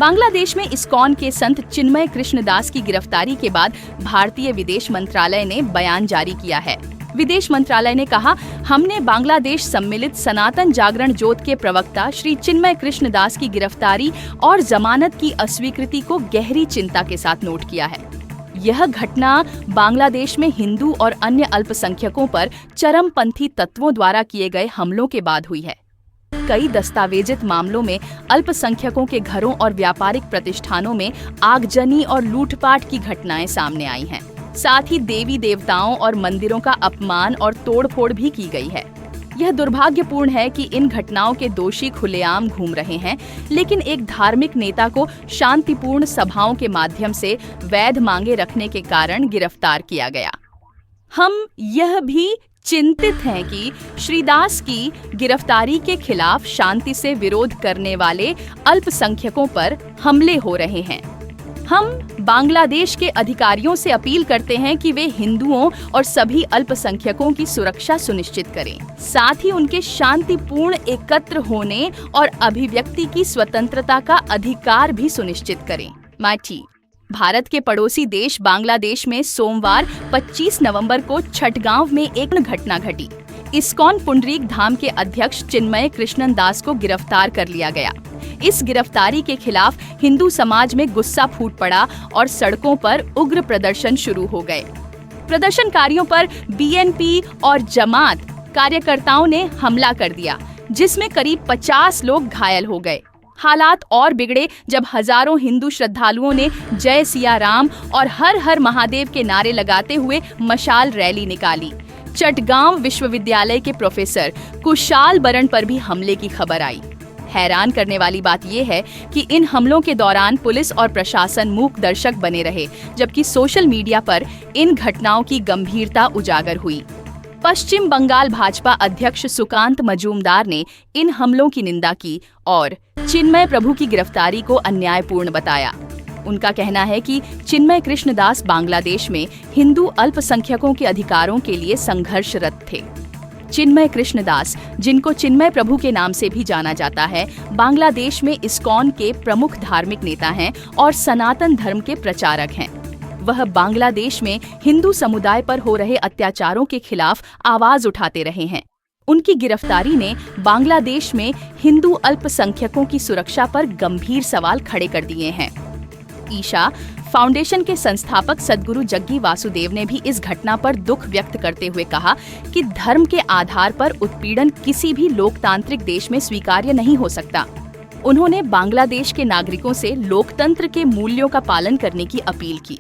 बांग्लादेश में इस्कॉन के संत चिन्मय कृष्णदास की गिरफ्तारी के बाद भारतीय विदेश मंत्रालय ने बयान जारी किया है। विदेश मंत्रालय ने कहा, हमने बांग्लादेश सम्मिलित सनातन जागरण जोत के प्रवक्ता श्री चिन्मय कृष्णदास की गिरफ्तारी और जमानत की अस्वीकृति को गहरी चिंता के साथ नोट किया है। यह घटना बांग्लादेश में हिंदू और अन्य अल्पसंख्यकों पर चरमपंथी तत्वों द्वारा किए गए हमलों के बाद हुई है। कई दस्तावेजित मामलों में अल्पसंख्यकों के घरों और व्यापारिक प्रतिष्ठानों में आगजनी और लूटपाट की घटनाएं सामने आई हैं। साथ ही देवी देवताओं और मंदिरों का अपमान और तोड़फोड़ भी की गई है। यह दुर्भाग्यपूर्ण है कि इन घटनाओं के दोषी खुलेआम घूम रहे हैं, लेकिन एक धार्मिक नेता को शांतिपूर्ण सभाओं के माध्यम से वैध मांगे रखने के कारण गिरफ्तार किया गया। हम यह भी चिंतित हैं कि श्री दास की गिरफ्तारी के खिलाफ शांति से विरोध करने वाले अल्पसंख्यकों पर हमले हो रहे हैं। हम बांग्लादेश के अधिकारियों से अपील करते हैं कि वे हिंदुओं और सभी अल्पसंख्यकों की सुरक्षा सुनिश्चित करें, साथ ही उनके शांतिपूर्ण एकत्र होने और अभिव्यक्ति की स्वतंत्रता का अधिकार भी सुनिश्चित करें। माटी भारत के पड़ोसी देश बांग्लादेश में सोमवार 25 नवंबर को छठगांव में एक घटना घटी। इस्कॉन पुंडरीक धाम के अध्यक्ष चिन्मय कृष्णदास को गिरफ्तार कर लिया गया। इस गिरफ्तारी के खिलाफ हिंदू समाज में गुस्सा फूट पड़ा और सड़कों पर उग्र प्रदर्शन शुरू हो गए। प्रदर्शनकारियों पर बीएनपी और जमात कार्यकर्ताओं ने हमला कर दिया, जिसमें करीब 50 लोग घायल हो गए। हालात और बिगड़े जब हजारों हिंदू श्रद्धालुओं ने जय सिया राम और हर हर महादेव के नारे लगाते हुए मशाल रैली निकाली। चटगांव विश्वविद्यालय के प्रोफेसर कुशाल बरन पर भी हमले की खबर आई। हैरान करने वाली बात यह है कि इन हमलों के दौरान पुलिस और प्रशासन मूक दर्शक बने रहे, जबकि सोशल मीडिया पर इन घटनाओं की गंभीरता उजागर हुई। पश्चिम बंगाल भाजपा अध्यक्ष सुकांत मजूमदार ने इन हमलों की निंदा की और चिन्मय प्रभु की गिरफ्तारी को अन्यायपूर्ण बताया। उनका कहना है कि चिन्मय कृष्णदास बांग्लादेश में हिंदू अल्पसंख्यकों के अधिकारों के लिए संघर्षरत थे। चिन्मय कृष्णदास, जिनको चिन्मय प्रभु के नाम से भी जाना जाता है, बांग्लादेश में इस्कॉन के प्रमुख धार्मिक नेता हैं और सनातन धर्म के प्रचारक हैं। वह बांग्लादेश में हिंदू समुदाय पर हो रहे अत्याचारों के खिलाफ आवाज उठाते रहे हैं। उनकी गिरफ्तारी ने बांग्लादेश में हिंदू अल्पसंख्यकों की सुरक्षा पर गंभीर सवाल खड़े कर दिए हैं। ईशा फाउंडेशन के संस्थापक सद्गुरु जग्गी वासुदेव ने भी इस घटना पर दुख व्यक्त करते हुए कहा कि धर्म के आधार पर उत्पीड़न किसी भी लोकतांत्रिक देश में स्वीकार्य नहीं हो सकता। उन्होंने बांग्लादेश के नागरिकों से लोकतंत्र के मूल्यों का पालन करने की अपील की।